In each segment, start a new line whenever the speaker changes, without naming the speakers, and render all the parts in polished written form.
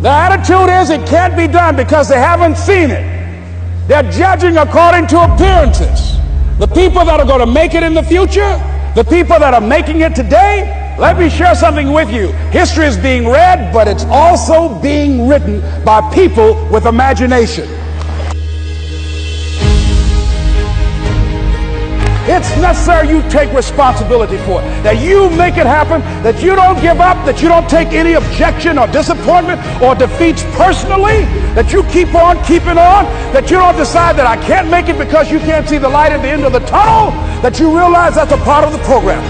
The attitude is it can't be done because they haven't seen it. They're judging according to appearances. The people that are going to make it in the future, the people that are making it today, let me share something with you. History is being read, but it's also being written by people with imagination. It's necessary you take responsibility for it, that you make it happen, that you don't give up, that you don't take any objection or disappointment or defeats personally, that you keep on keeping on, that you don't decide that I can't make it because you can't see the light at the end of the tunnel, that you realize that's a part of the program.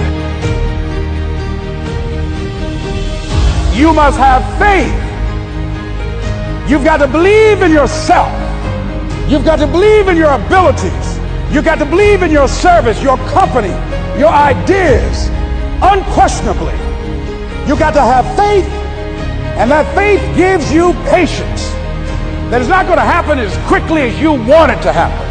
You must have faith. You've got to believe in yourself. You've got to believe in your abilities. You've got to believe in your service, your company, your ideas, unquestionably. You've got to have faith, and that faith gives you patience. That it's not going to happen as quickly as you want it to happen.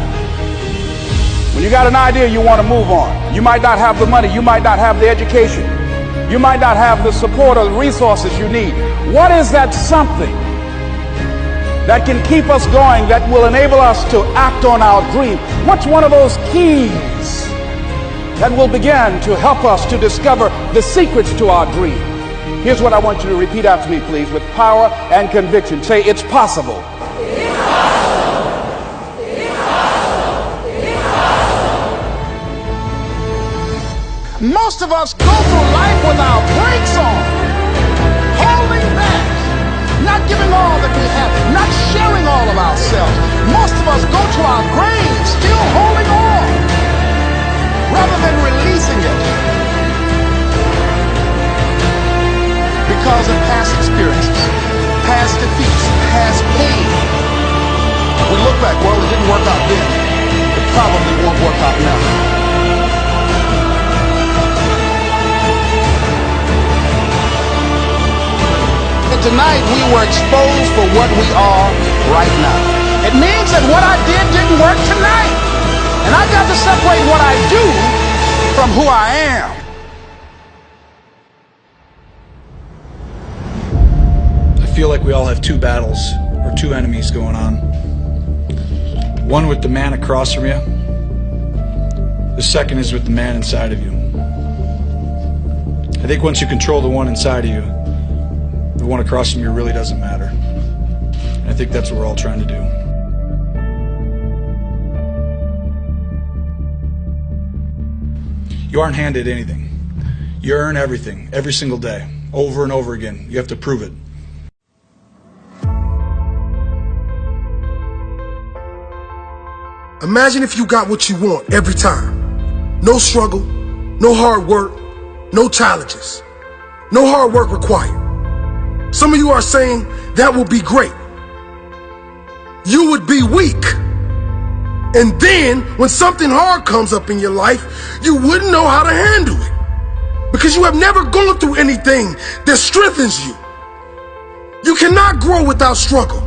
When you got an idea, you want to move on. You might not have the money, you might not have the education, you might not have the support or the resources you need. What is that something that can keep us going, that will enable us to act on our dream? What's one of those keys that will begin to help us to discover the secrets to our dream? Here's what I want you to repeat after me, please, with power and conviction. Say, it's possible.
It's possible. It's possible. It's possible.
Most of us go through life with our brakes on, holding back, not giving all that we have, not sharing all of ourselves. Most of us go to our graves still holding on rather than releasing it because of past experiences, past defeats, past pain. We look back, well, it didn't work out then. It probably won't work out now. Tonight we were exposed for what we are right now. It means that what I did didn't work tonight. And I got to separate what I do from who I am.
I feel like we all have two battles or two enemies going on. One with the man across from you. The second is with the man inside of you. I think once you control the one inside of you, the one across from you really doesn't matter. And I think that's what we're all trying to do. You aren't handed anything. You earn everything, every single day, over and over again. You have to prove it.
Imagine if you got what you want every time. No struggle, no hard work, no challenges, no hard work required. Some of you are saying that will be great. You would be weak. And then when something hard comes up in your life, you wouldn't know how to handle it because you have never gone through anything that strengthens you. You cannot grow without struggle.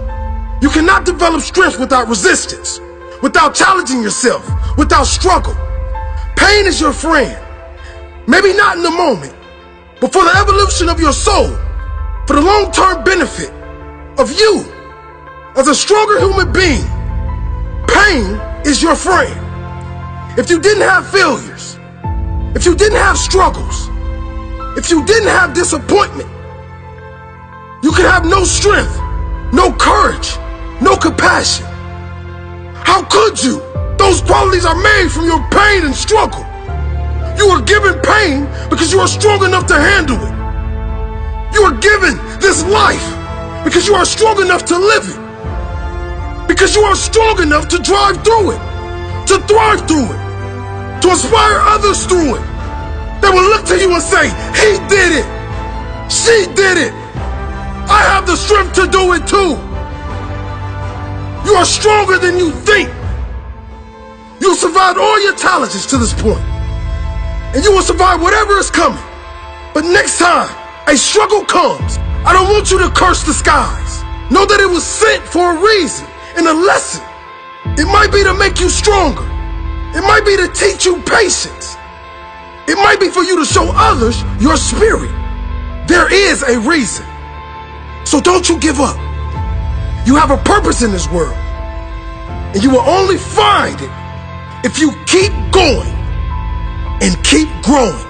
You cannot develop strength without resistance, without challenging yourself, without struggle. Pain is your friend. Maybe not in the moment, but for the evolution of your soul, for the long-term benefit of you as a stronger human being, pain is your friend. If you didn't have failures, if you didn't have struggles, if you didn't have disappointment, you could have no strength, no courage, no compassion. How could you? Those qualities are made from your pain and struggle. You are given pain because you are strong enough to handle it. You are given this life because you are strong enough to live it. Because you are strong enough to drive through it, to thrive through it, to inspire others through it. They will look to you and say, he did it, she did it, I have the strength to do it too. You are stronger than you think. You survived all your challenges to this point, and you will survive whatever is coming. But next time a struggle comes, I don't want you to curse the skies. Know that it was sent for a reason and a lesson. It might be to make you stronger. It might be to teach you patience. It might be for you to show others your spirit. There is a reason. So don't you give up. You have a purpose in this world. And you will only find it if you keep going and keep growing.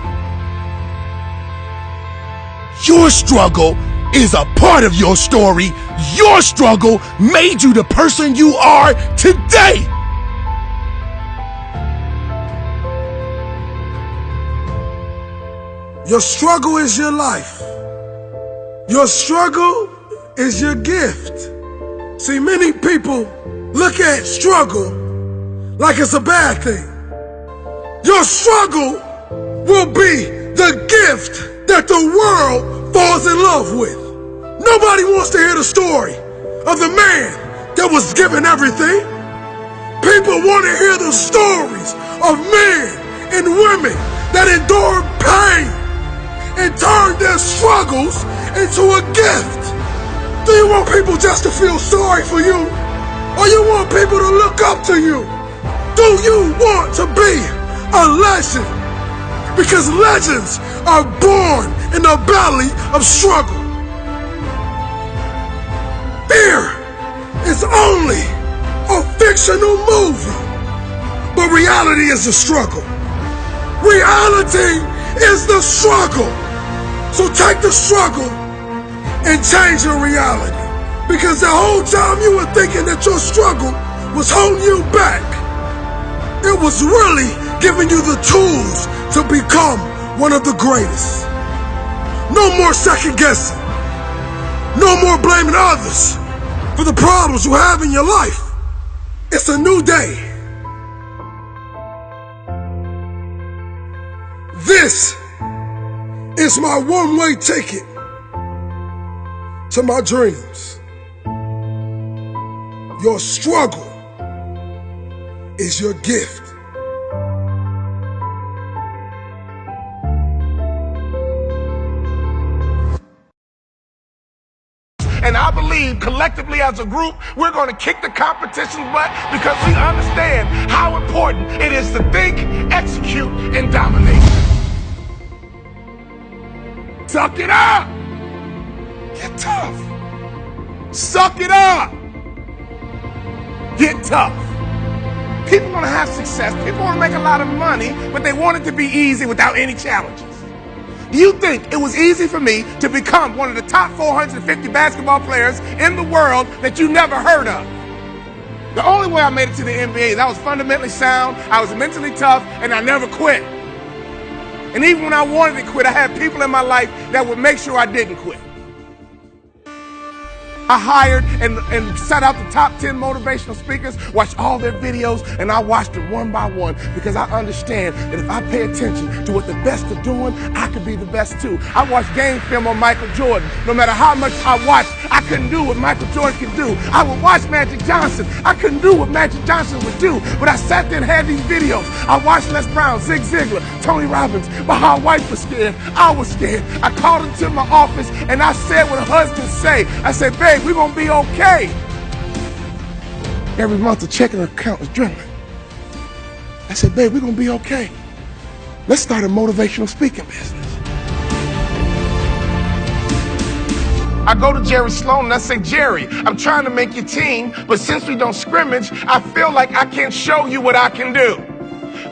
Your struggle is a part of your story. Your struggle made you the person you are today. Your struggle is your life. Your struggle is your gift. See, many people look at struggle like it's a bad thing. Your struggle will be the gift that the world falls in love with. Nobody wants to hear the story of the man that was given everything. People want to hear the stories of men and women that endured pain and turned their struggles into a gift. Do you want people just to feel sorry for you? Or you want people to look up to you? Do you want to be a legend? Because legends are born in the belly of struggle. Fear is only a fictional movie, but reality is the struggle. Reality is the struggle. So take the struggle and change your reality. Because the whole time you were thinking that your struggle was holding you back, it was really giving you the tools to become one of the greatest. No more second guessing. No more blaming others for the problems you have in your life. It's a new day. This is my one-way ticket to my dreams. Your struggle is your gift.
And I believe collectively as a group, we're going to kick the competition's butt because we understand how important it is to think, execute, and dominate. Suck it up. Get tough. Suck it up. Get tough. People want to have success. People want to make a lot of money, but they want it to be easy without any challenges. Do you think it was easy for me to become one of the top 450 basketball players in the world that you never heard of? The only way I made it to the NBA is I was fundamentally sound, I was mentally tough, and I never quit. And even when I wanted to quit, I had people in my life that would make sure I didn't quit. I hired and set out the top 10 motivational speakers, watched all their videos, and I watched them one by one because I understand that if I pay attention to what the best are doing, I could be the best too. I watched game film on Michael Jordan. No matter how much I watched, I couldn't do what Michael Jordan could do. I would watch Magic Johnson. I couldn't do what Magic Johnson would do, but I sat there and had these videos. I watched Les Brown, Zig Ziglar, Tony Robbins, but my wife was scared. I was scared. I called into my office and I said what husbands say. I said, babe, we're going to be okay. Every month the checking account is dwindling. I said, babe, we're going to be okay. Let's start a motivational speaking business. I go to Jerry Sloan and I say, Jerry, I'm trying to make your team, but since we don't scrimmage, I feel like I can't show you what I can do.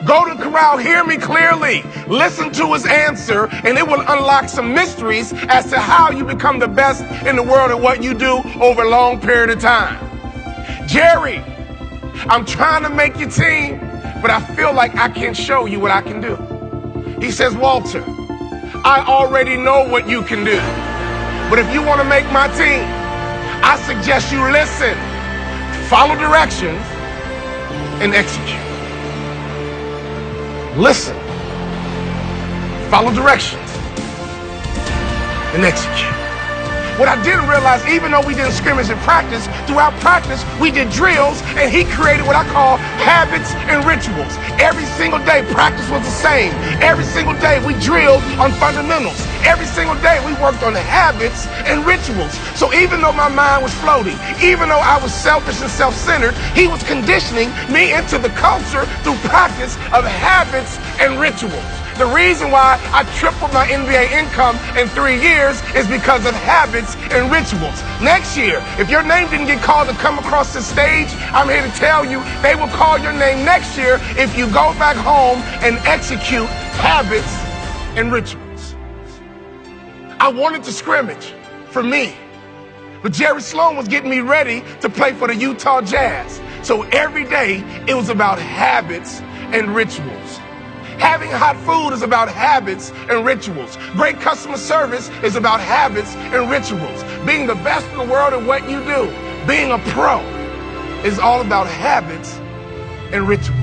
Go to Corral, hear me clearly, listen to his answer, and it will unlock some mysteries as to how you become the best in the world at what you do over a long period of time. Jerry, I'm trying to make your team, but I feel like I can't show you what I can do. He says, Walter, I already know what you can do, but if you want to make my team, I suggest you listen, follow directions, and execute. Listen, follow directions, and execute. What I didn't realize, even though we didn't scrimmage in practice, throughout practice, we did drills, and he created what I call habits and rituals. Every single day, practice was the same. Every single day, we drilled on fundamentals. Every single day, we worked on the habits and rituals. So even though my mind was floating, even though I was selfish and self-centered, he was conditioning me into the culture through practice of habits and rituals. The reason why I tripled my NBA income in 3 years is because of habits and rituals. Next year, if your name didn't get called to come across the stage, I'm here to tell you they will call your name next year if you go back home and execute habits and rituals. I wanted to scrimmage for me, but Jerry Sloan was getting me ready to play for the Utah Jazz. So every day it was about habits and rituals. Having hot food is about habits and rituals. Great customer service is about habits and rituals. Being the best in the world at what you do, being a pro, is all about habits and rituals.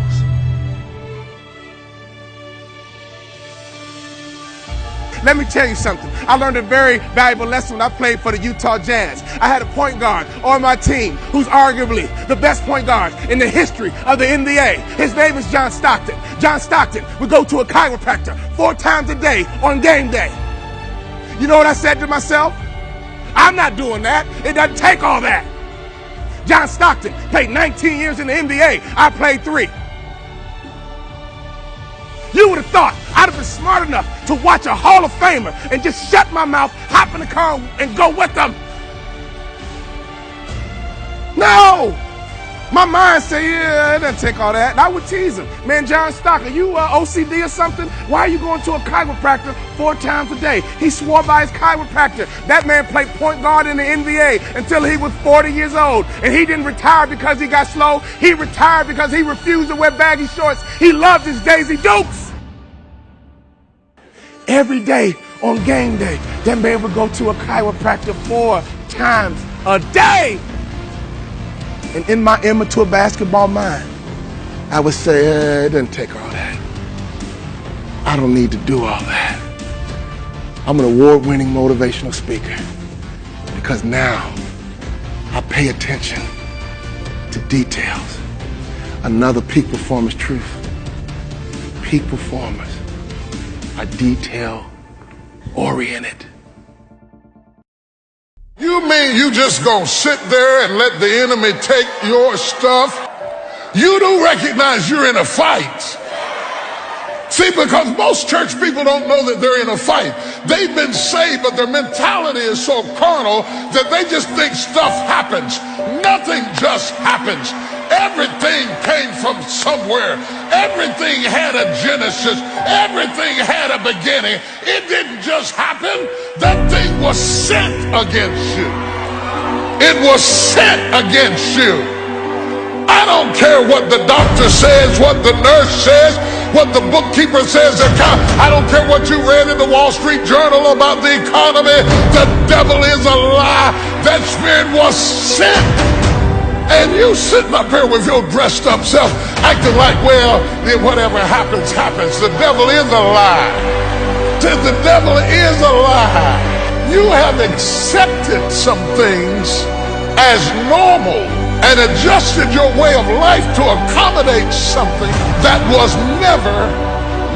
Let me tell you something. I learned a very valuable lesson when I played for the Utah Jazz. I had a point guard on my team who's arguably the best point guard in the history of the NBA. His name is John Stockton. John Stockton would go to a chiropractor 4 times a day on game day. You know what I said to myself? I'm not doing that. It doesn't take all that. John Stockton played 19 years in the NBA. I played 3. You would have thought I'd have been smart enough to watch a Hall of Famer and just shut my mouth, hop in the car, and go with them. No! My mind said, yeah, it doesn't take all that. And I would tease him. Man, John Stockton, you OCD or something? Why are you going to a chiropractor 4 times a day? He swore by his chiropractor. That man played point guard in the NBA until he was 40 years old. And he didn't retire because he got slow. He retired because he refused to wear baggy shorts. He loved his Daisy Dukes. Every day on game day, that man would go to a chiropractor 4 times a day. And in my immature basketball mind, I would say, it doesn't take all that. I don't need to do all that. I'm an award-winning motivational speaker because now I pay attention to details. Another peak performance truth. Peak performers are detail-oriented.
You mean you just gonna sit there and let the enemy take your stuff? You do recognize you're in a fight. See, because most church people don't know that they're in a fight. They've been saved, but their mentality is so carnal that they just think stuff happens. Nothing just happens. Everything came from somewhere. Everything had a genesis. Everything had a beginning. It didn't just happen. That thing was sent against you. It was sent against you. I don't care what the doctor says, what the nurse says, what the bookkeeper says. I don't care what you read in the Wall Street Journal about the economy. The devil is a lie. That spirit was sent. And you sitting up here with your dressed up self, acting like, well, whatever happens, happens. The devil is a lie. The devil is a lie. You have accepted some things as normal and adjusted your way of life to accommodate something that was never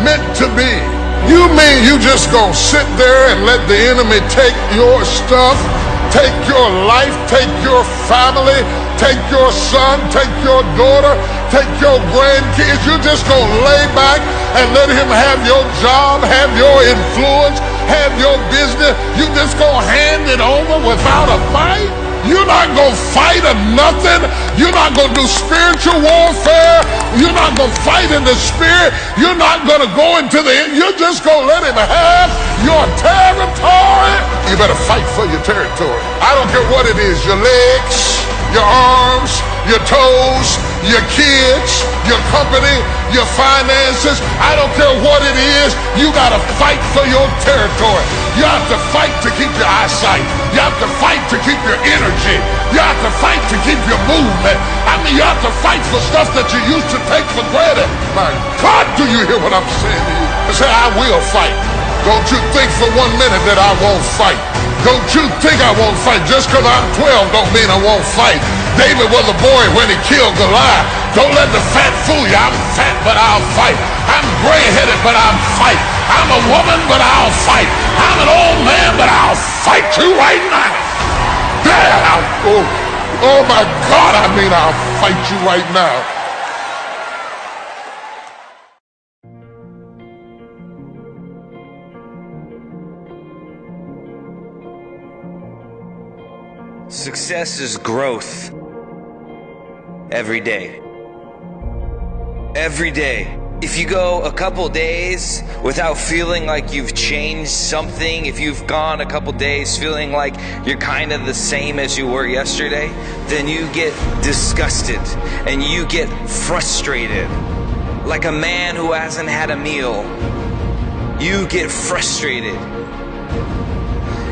meant to be. You mean you just gonna sit there and let the enemy take your stuff, take your life, take your family, take your son, take your daughter, take your grandkids? You just gonna lay back and let him have your job, have your influence, have your business? You just gonna hand it over without a fight? You're not gonna fight or nothing. You're not gonna do spiritual warfare. You're not gonna fight in the spirit. You're not gonna go into the end. You're just gonna let him have your territory. You better fight for your territory. I don't care what it is, your legs, your arms, your toes, your kids, your company, your finances. I don't care what it is. You got to fight for your territory. You have to fight to keep your eyesight. You have to fight to keep your energy. You have to fight to keep your movement. I mean, you have to fight for stuff that you used to take for granted. My God, do you hear what I'm saying to you? I say, I will fight. Don't you think for 1 minute that I won't fight. Don't you think I won't fight. Just because I'm 12 don't mean I won't fight. David was a boy when he killed Goliath. Don't let the fat fool you. I'm fat, but I'll fight. I'm gray-headed, but I'll fight. I'm a woman, but I'll fight. I'm an old man, but I'll fight you right now. Yeah, oh my God, I mean, I'll fight you right now.
Success is growth. Every day. Every day. If you go a couple days without feeling like you've changed something, if you've gone a couple days feeling like you're kind of the same as you were yesterday, then you get disgusted and you get frustrated. Like a man who hasn't had a meal. You get frustrated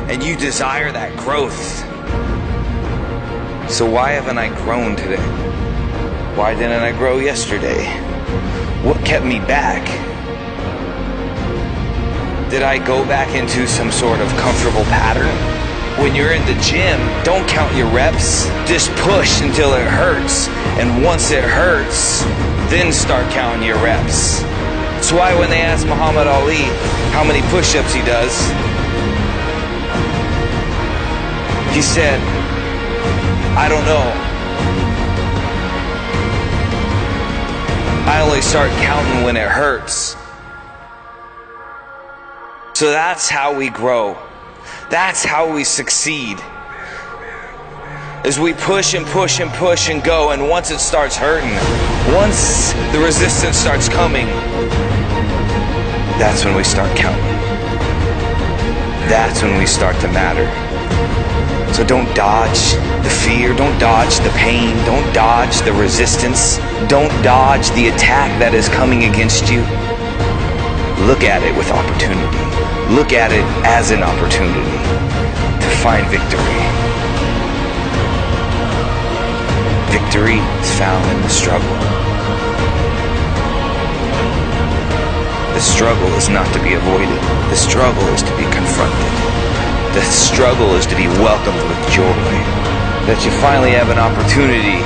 and you desire that growth. So why haven't I grown today? Why didn't I grow yesterday? What kept me back? Did I go back into some sort of comfortable pattern? When you're in the gym, don't count your reps. Just push until it hurts. And once it hurts, then start counting your reps. That's why when they asked Muhammad Ali how many push-ups he does, he said, I don't know. I only start counting when it hurts. So that's how we grow. That's how we succeed. As we push and push and push and go, and once it starts hurting, once the resistance starts coming, that's when we start counting. That's when we start to matter. So don't dodge the fear, don't dodge the pain, don't dodge the resistance, don't dodge the attack that is coming against you. Look at it with opportunity. Look at it as an opportunity to find victory. Victory is found in the struggle. The struggle is not to be avoided. The struggle is to be confronted. The struggle is to be welcomed with joy. That you finally have an opportunity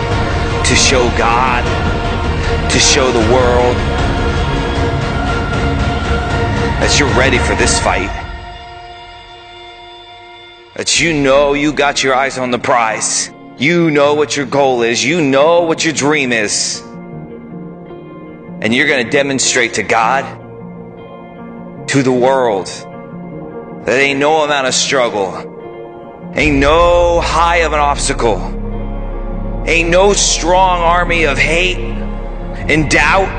to show God, to show the world, that you're ready for this fight. That you know you got your eyes on the prize. You know what your goal is. You know what your dream is. And you're going to demonstrate to God, to the world, that ain't no amount of struggle, ain't no high of an obstacle, ain't no strong army of hate and doubt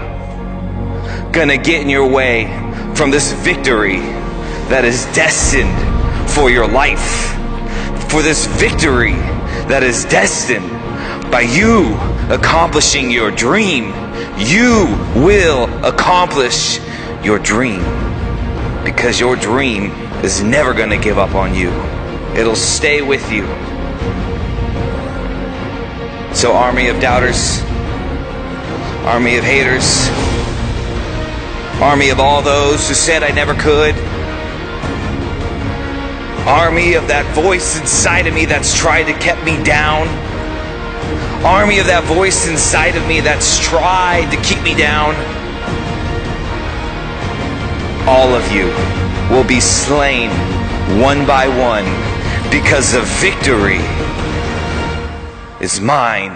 gonna get in your way from this victory that is destined for your life, for this victory that is destined by you accomplishing your dream. You will accomplish your dream, because your dream is never going to give up on you. It'll stay with you. So army of doubters, army of haters, army of all those who said I never could, army of that voice inside of me that's tried to keep me down, army of that voice inside of me that's tried to keep me down, all of you will be slain one by one, because the victory is mine.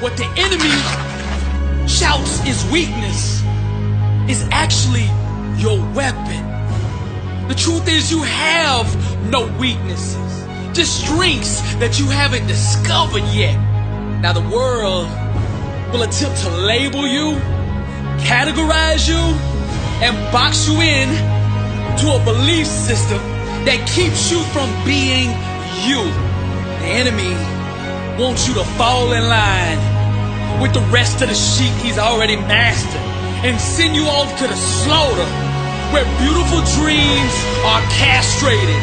What the enemy shouts is weakness is actually your weapon. The truth is, you have no weaknesses, just strengths that you haven't discovered yet. Now the world will attempt to label you, categorize you, and box you in to a belief system that keeps you from being you. The enemy wants you to fall in line with the rest of the sheep he's already mastered and send you off to the slaughter, where beautiful dreams are castrated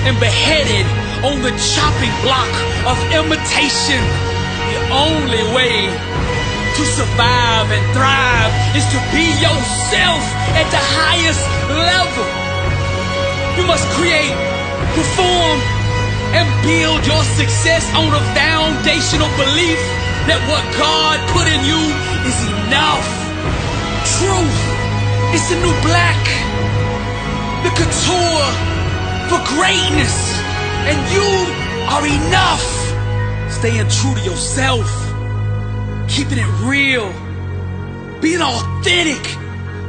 and beheaded on the chopping block of imitation. The only way to survive and thrive is to be yourself at the highest level. You must create, perform, and build your success on a foundational belief that what God put in you is enough. Truth is the new black, the couture for greatness, and you are enough. Staying true to yourself, keeping it real, Being authentic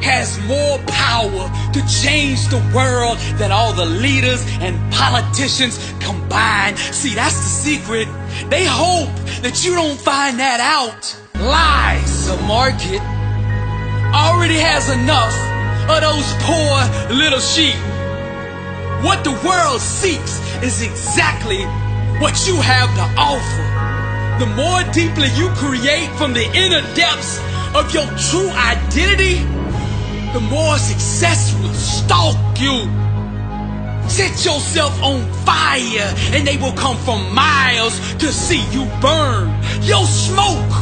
has more power to change the world than all the leaders and politicians combined. See, that's the secret. They hope that you don't find that out. Lies. The market already has enough of those poor little sheep. What the world seeks is exactly what you have to offer. The more deeply you create from the inner depths of your true identity, the more success will stalk you. Set yourself on fire and they will come from miles to see you burn. Your smoke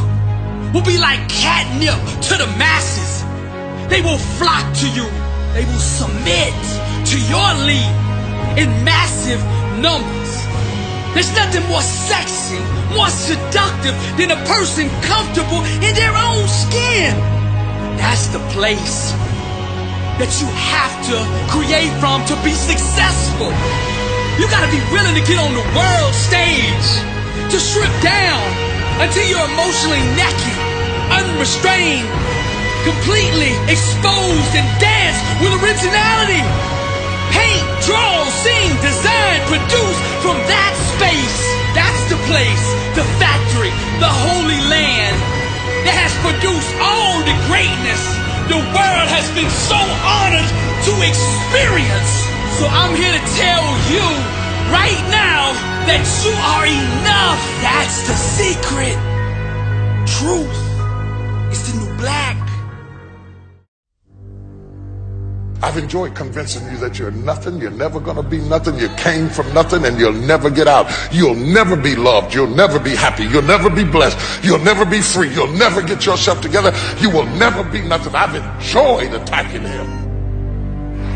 will be like catnip to the masses. They will flock to you. They will submit to your lead in massive numbers. There's nothing more sexy, more seductive than a person comfortable in their own skin. That's the place that you have to create from to be successful. You gotta be willing to get on the world stage, to strip down until you're emotionally naked, unrestrained, completely exposed, and dance with originality. Paint, draw, sing, design, produce from that space. That's the place, the factory, the holy land that has produced all the greatness the world has been so honored to experience. So I'm here to tell you right now that you are enough. That's the secret. Truth is the new black.
I've enjoyed convincing you that you're nothing, you're never gonna be nothing, you came from nothing and you'll never get out. You'll never be loved, you'll never be happy, you'll never be blessed, you'll never be free, you'll never get yourself together, you will never be nothing. I've enjoyed attacking him.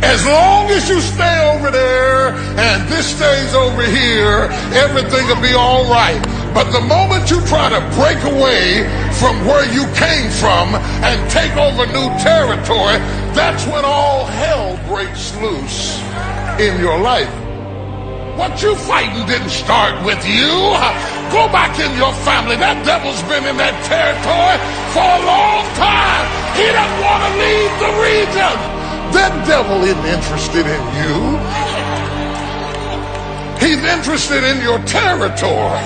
As long as you stay over there and this stays over here, everything will be all right. But the moment you try to break away from where you came from and take over new territory, that's when all hell breaks loose in your life. What you fighting didn't start with you. Go back in your family. That devil's been in that territory for a long time. He doesn't want to leave the region. That devil isn't interested in you. He's interested in your territory.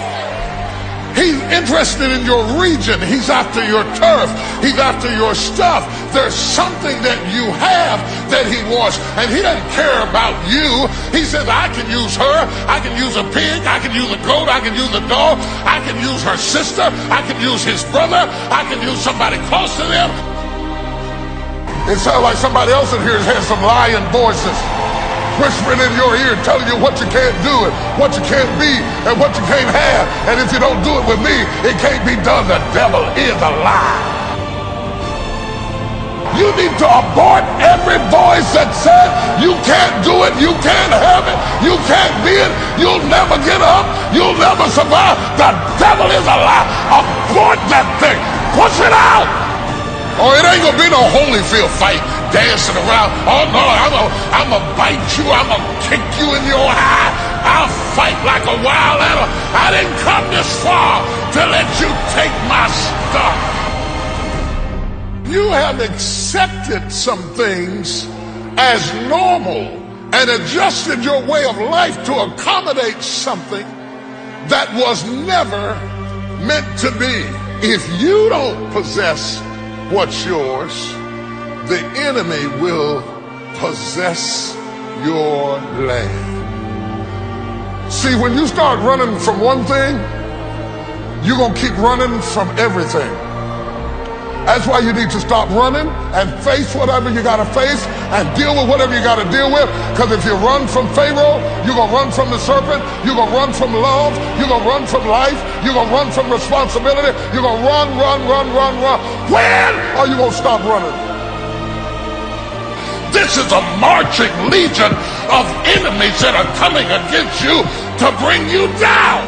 He's interested in your region. He's after your turf. He's after your stuff. There's something that you have that he wants, and he doesn't care about you. He says, I can use her. I can use a pig. I can use a goat. I can use a dog. I can use her sister. I can use his brother. I can use somebody close to them. It sounds like somebody else in here has some lying voices whispering in your ear, telling you what you can't do and what you can't be and what you can't have. And if you don't do it with me, it can't be done. The devil is a lie. You need to abort every voice that says you can't do it, you can't have it, you can't be it, you'll never get up, you'll never survive. The devil is a lie. Abort that thing. Push it out. Oh, it ain't gonna be no Holyfield fight dancing around. Oh no, I'm gonna bite you, I'm gonna kick you in your eye. I'll fight like a wild animal. I didn't come this far to let you take my stuff. You have accepted some things as normal and adjusted your way of life to accommodate something that was never meant to be. If you don't possess what's yours, the enemy will possess your land. See, when you start running from one thing, you're going to keep running from everything. That's why you need to stop running and face whatever you got to face and deal with whatever you got to deal with. Because if you run from Pharaoh, you're going to run from the serpent. You're going to run from love. You're going to run from life. You're going to run from responsibility. You're going to run. When are you going to stop running? This is a marching legion of enemies that are coming against you to bring you down.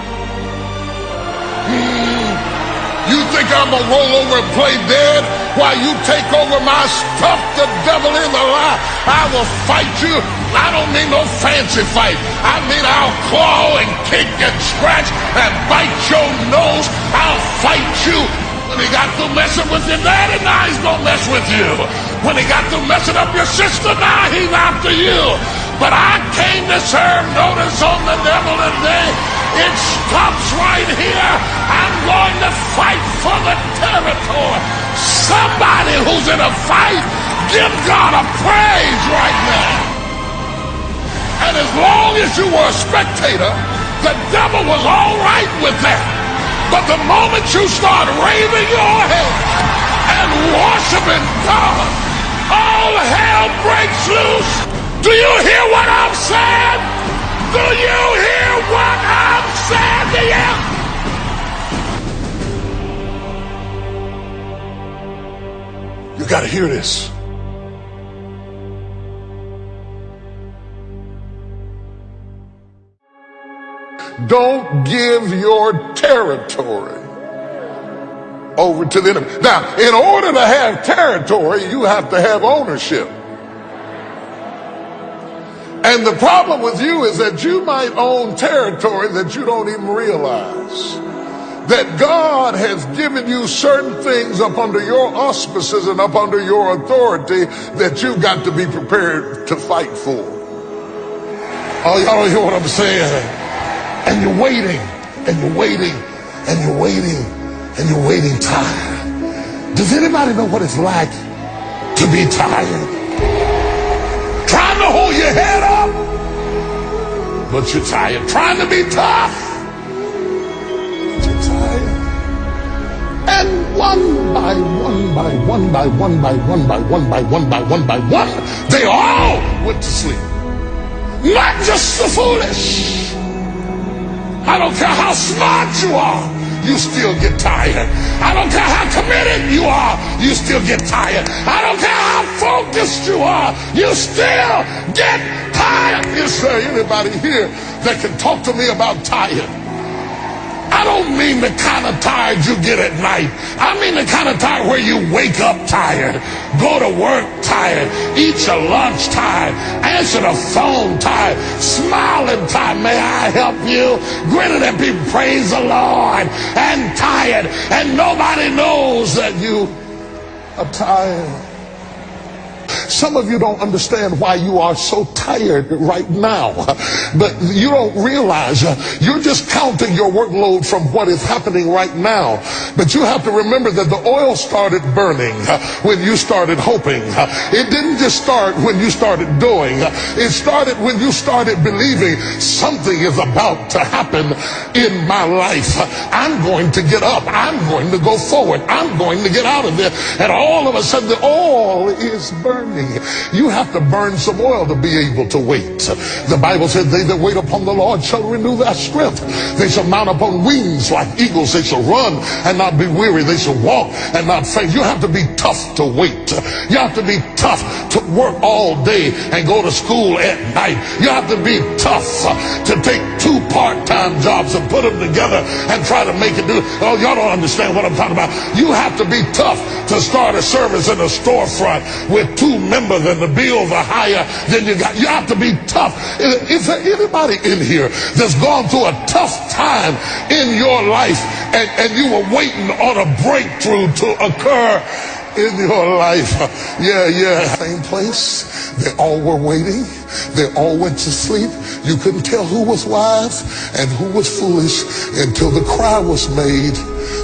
You think I'm gonna roll over and play dead while you take over my stuff? The devil is a lie. I will fight you. I don't mean no fancy fight. I mean I'll claw and kick and scratch and bite your nose. I'll fight you When he got through messing with your daddy, now he's gonna mess with you. When he got through messing up your sister, now he's after you. But I came to serve notice on the devil today. It stops right here. I'm going to fight for the territory. Somebody who's in a fight, give God a praise right now. And as long as you were a spectator, the devil was all right with that. But the moment you start raising your head and worshiping God, all hell breaks loose. Do you hear what I'm saying? Do you hear what I'm saying to you? You gotta hear this. Don't give your territory over to the enemy. Now, in order to have territory, you have to have ownership. And the problem with you is that you might own territory that you don't even realize. That God has given you certain things up under your auspices and up under your authority that you've got to be prepared to fight for. Oh, y'all don't hear what I'm saying? And you're waiting, and you're waiting, and you're waiting, and you're waiting tired. Does anybody know what it's like to be tired? Trying to hold your head up, but you're tired. Trying to be tough, but you're tired. And one by one by one by one by one by one by one by one by one, they all went to sleep. Not just the foolish. I don't care how smart you are, you still get tired. I don't care how committed you are, you still get tired. I don't care how focused you are, you still get tired. Is there anybody here that can talk to me about tired? I don't mean the kind of tired you get at night. I mean the kind of tired where you wake up tired, go to work tired, eat your lunch tired, answer the phone tired, smiling tired. May I help you? Grinning at people, praise the Lord, and tired. And nobody knows that you are tired. Some of you don't understand why you are so tired right now, but you don't realize you're just counting your workload from what is happening right now. But you have to remember that the oil started burning when you started hoping. It didn't just start when you started doing. It started when you started believing something is about to happen in my life. I'm going to get up. I'm going to go forward. I'm going to get out of there. And all of a sudden the oil is burning. You have to burn some oil to be able to wait. The Bible said, they that wait upon the Lord shall renew their strength. They shall mount upon wings like eagles. They shall run and not be weary. They shall walk and not faint. You have to be tough to wait. You have to be tough to work all day and go to school at night. You have to be tough to take 2 part-time jobs and put them together and try to make it do. Oh, y'all don't understand what I'm talking about. You have to be tough to start a service in a storefront with 2 members and the bills are higher than you got. You have to be tough. Is there anybody in here that's gone through a tough time in your life and you were waiting on a breakthrough to occur in your life? Yeah. Same place. They all were waiting. They all went to sleep. You couldn't tell who was wise and who was foolish until the cry was made.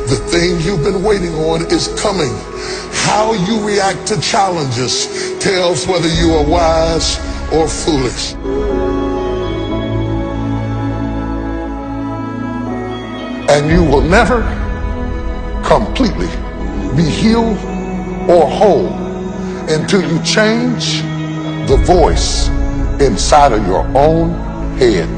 The thing you've been waiting on is coming. How you react to challenges tells whether you are wise or foolish. And you will never completely be healed or whole until you change the voice inside of your own head.